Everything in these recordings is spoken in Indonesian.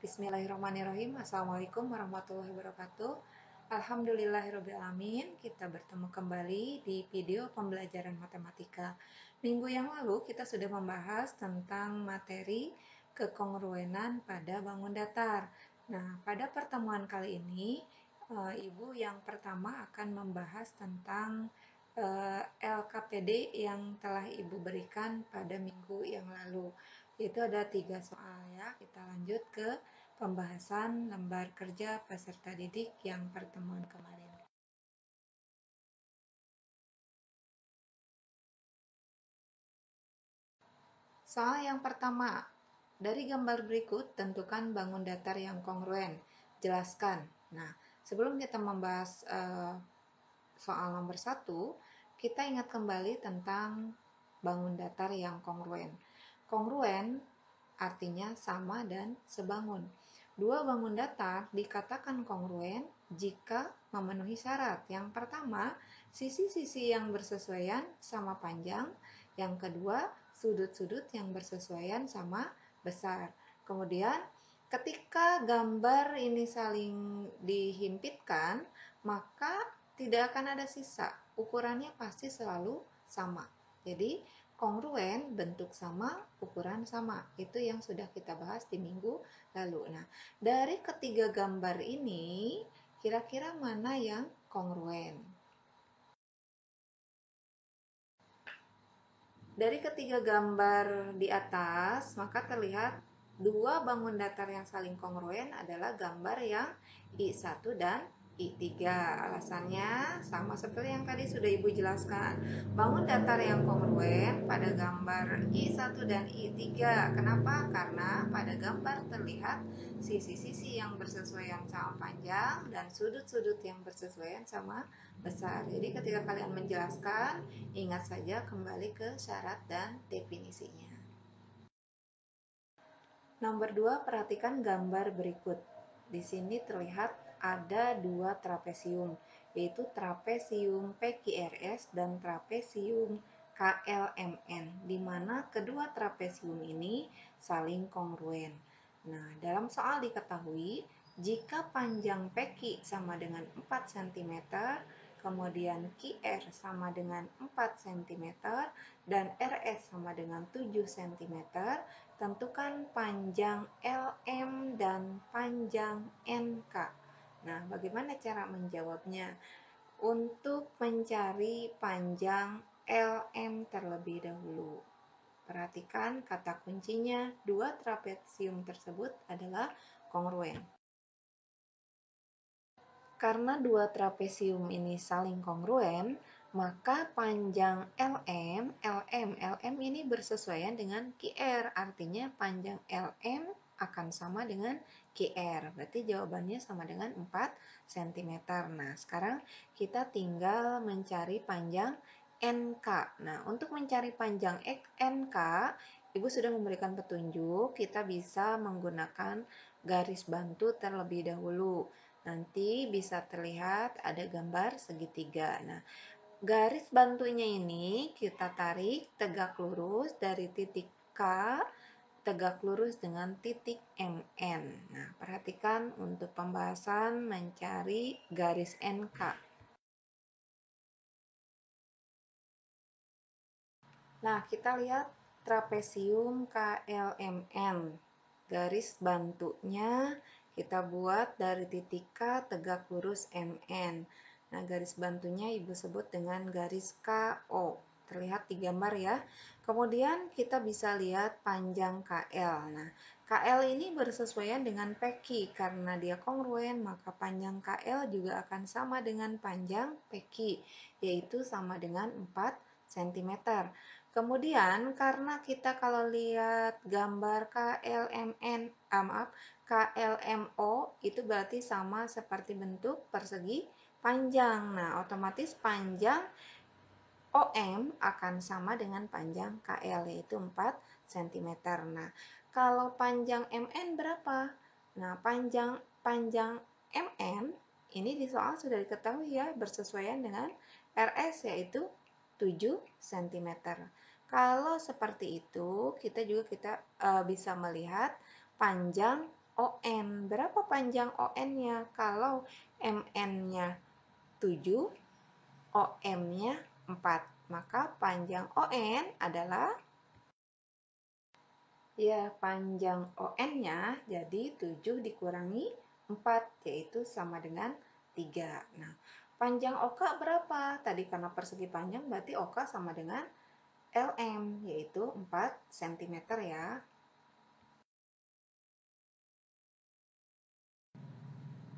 Bismillahirrahmanirrahim. Assalamualaikum warahmatullahi wabarakatuh. Alhamdulillahirrahmanirrahim. Kita bertemu kembali di video pembelajaran matematika. Minggu yang lalu kita sudah membahas tentang materi kekongruenan pada bangun datar. Nah, pada pertemuan kali ini, Ibu yang pertama akan membahas tentang LKPD yang telah Ibu berikan pada minggu yang lalu. Itu ada 3 soal ya. Kita lanjut ke pembahasan lembar kerja peserta didik yang pertemuan kemarin. Soal yang pertama, dari gambar berikut tentukan bangun datar yang kongruen. Jelaskan. Nah, sebelum kita membahas soal nomor 1, kita ingat kembali tentang bangun datar yang kongruen. Kongruen artinya sama dan sebangun. Dua bangun datar dikatakan kongruen jika memenuhi syarat. Yang pertama, sisi-sisi yang bersesuaian sama panjang. Yang kedua, sudut-sudut yang bersesuaian sama besar. Kemudian, ketika gambar ini saling dihimpitkan, maka tidak akan ada sisa. Ukurannya pasti selalu sama. Jadi, kongruen, bentuk sama, ukuran sama. Itu yang sudah kita bahas di minggu lalu. Nah, dari ketiga gambar ini, kira-kira mana yang kongruen? Dari ketiga gambar di atas, maka terlihat dua bangun datar yang saling kongruen adalah gambar yang I1 dan I3. Alasannya sama seperti yang tadi sudah Ibu jelaskan. Bangun datar yang kongruen pada gambar I1 dan I3. Kenapa? Karena pada gambar terlihat sisi-sisi yang bersesuaian sama panjang dan sudut-sudut yang bersesuaian sama besar. Jadi ketika kalian menjelaskan, ingat saja kembali ke syarat dan definisinya. Nomor 2, perhatikan gambar berikut. Di sini terlihat ada dua trapesium, yaitu trapesium PQRS dan trapesium KLMN, di mana kedua trapesium ini saling kongruen. Nah, dalam soal diketahui, jika panjang PQ sama dengan 4 cm, kemudian QR sama dengan 4 cm, dan RS sama dengan 7 cm, tentukan panjang LM dan panjang NK. Nah, bagaimana cara menjawabnya? Untuk mencari panjang LM terlebih dahulu. Perhatikan kata kuncinya, dua trapesium tersebut adalah kongruen. Karena dua trapesium ini saling kongruen, maka panjang LM ini bersesuaian dengan QR. Artinya panjang LM akan sama dengan QR. Berarti jawabannya sama dengan 4 cm. Nah, sekarang kita tinggal mencari panjang NK. Nah, untuk mencari panjang NK, Ibu sudah memberikan petunjuk. Kita bisa menggunakan garis bantu terlebih dahulu. Nanti bisa terlihat ada gambar segitiga. Nah, garis bantunya ini kita tarik tegak lurus dari titik K, tegak lurus dengan titik MN. Nah, perhatikan untuk pembahasan mencari garis NK. Nah, kita lihat trapesium KLMN. Garis bantunya kita buat dari titik K tegak lurus MN. Nah, garis bantunya Ibu sebut dengan garis KO. Terlihat di gambar ya. Kemudian kita bisa lihat panjang KL. Nah, KL ini bersesuaian dengan PQ. Karena dia kongruen, maka panjang KL juga akan sama dengan panjang PQ, yaitu sama dengan 4 cm. Kemudian karena kita kalau lihat gambar KLMO itu berarti sama seperti bentuk persegi panjang. Nah, otomatis panjang OM akan sama dengan panjang KL, yaitu 4 cm. Nah, kalau panjang MN berapa? Nah, panjang MN ini di soal sudah diketahui ya, bersesuaian dengan RS, yaitu 7 cm. Kalau seperti itu, kita bisa melihat panjang ON. Berapa panjang ON-nya? Kalau MN-nya 7, OM-nya 4. Maka panjang ON adalah, ya, panjang ON-nya jadi 7 dikurangi 4, yaitu sama dengan 3. Nah, panjang OK berapa? Tadi karena persegi panjang berarti OK sama dengan LM, yaitu 4 cm ya.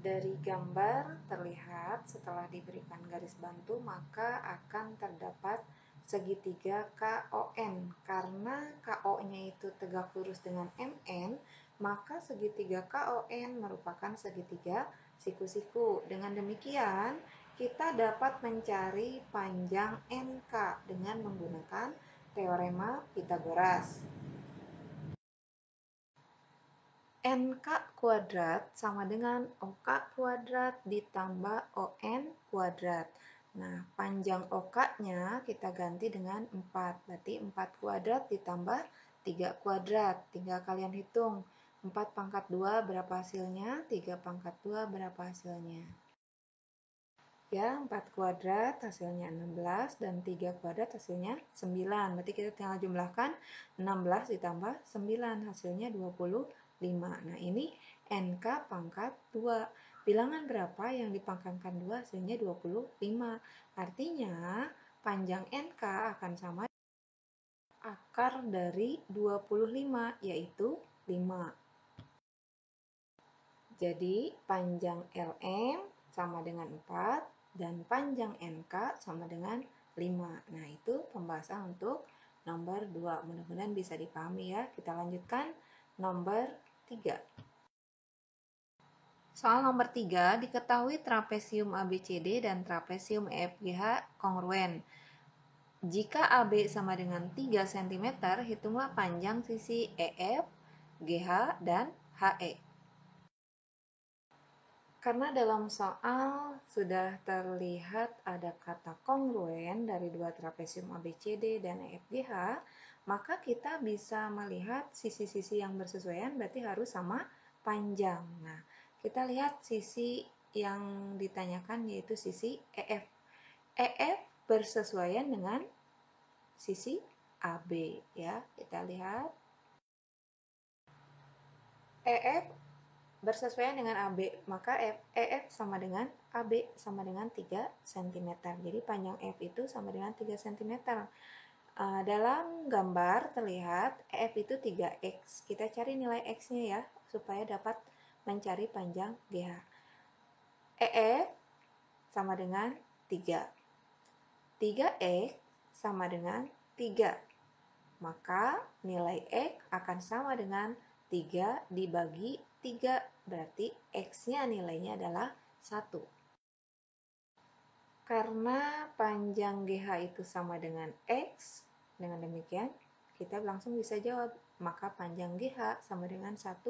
Dari gambar terlihat setelah diberikan garis bantu maka akan terdapat segitiga KON. Karena KO-nya itu tegak lurus dengan MN, maka segitiga KON merupakan segitiga siku-siku. Dengan demikian, kita dapat mencari panjang NK dengan menggunakan teorema Pythagoras. NK kuadrat sama dengan OK kuadrat ditambah ON kuadrat. Nah, panjang OK-nya kita ganti dengan 4. Berarti 4 kuadrat ditambah 3 kuadrat. Tinggal kalian hitung. 4 pangkat 2 berapa hasilnya? 3 pangkat 2 berapa hasilnya? Ya, 4 kuadrat hasilnya 16 dan 3 kuadrat hasilnya 9. Berarti kita tinggal jumlahkan 16 ditambah 9 hasilnya 25. Nah, ini NK pangkat 2. Bilangan berapa yang dipangkatkan 2 hasilnya 25. Artinya panjang NK akan sama akar dari 25 yaitu 5. Jadi panjang LM sama dengan 4 dan panjang NK sama dengan 5. Nah, itu pembahasan untuk nomor 2. Mudah-mudahan bisa dipahami ya. Kita lanjutkan nomor 3. Soal nomor 3, diketahui trapesium ABCD dan trapesium EFGH kongruen. Jika AB sama dengan 3 cm, hitunglah panjang sisi EF, GH, dan HE. Karena dalam soal sudah terlihat ada kata kongruen dari dua trapesium ABCD dan EFGH, maka kita bisa melihat sisi-sisi yang bersesuaian berarti harus sama panjang. Nah, kita lihat sisi yang ditanyakan yaitu sisi EF. EF bersesuaian dengan sisi AB ya. Kita lihat EF bersesuaian dengan AB, maka EF sama dengan AB sama dengan 3 cm. Jadi panjang F itu sama dengan 3 cm. Dalam gambar terlihat EF itu 3X. Kita cari nilai X-nya ya, supaya dapat mencari panjang GH. EF sama dengan 3. 3X sama dengan 3. Maka nilai X akan sama dengan 3 dibagi 3, berarti X-nya nilainya adalah 1. Karena panjang GH itu sama dengan X, dengan demikian kita langsung bisa jawab, maka panjang GH sama dengan 1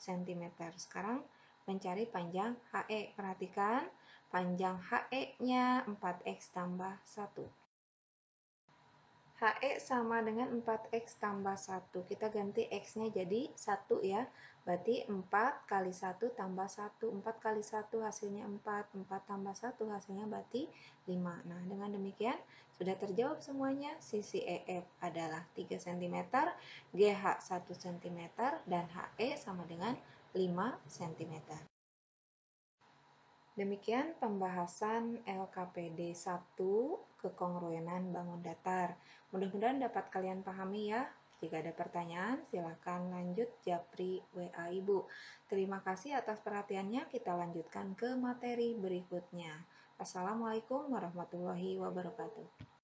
cm. Sekarang mencari panjang HE. Perhatikan, panjang HE-nya 4X tambah 1. HE sama dengan 4X tambah 1. Kita ganti X-nya jadi 1 ya. Berarti 4 kali 1 tambah 1. 4 kali 1 hasilnya 4. 4 tambah 1 hasilnya berarti 5. Nah, dengan demikian sudah terjawab semuanya. Sisi EF adalah 3 cm, GH 1 cm, dan HE sama dengan 5 cm. Demikian pembahasan LKPD 1 kekongruenan bangun datar. Mudah-mudahan dapat kalian pahami ya. Jika ada pertanyaan, silakan lanjut japri WA Ibu. Terima kasih atas perhatiannya. Kita lanjutkan ke materi berikutnya. Assalamualaikum warahmatullahi wabarakatuh.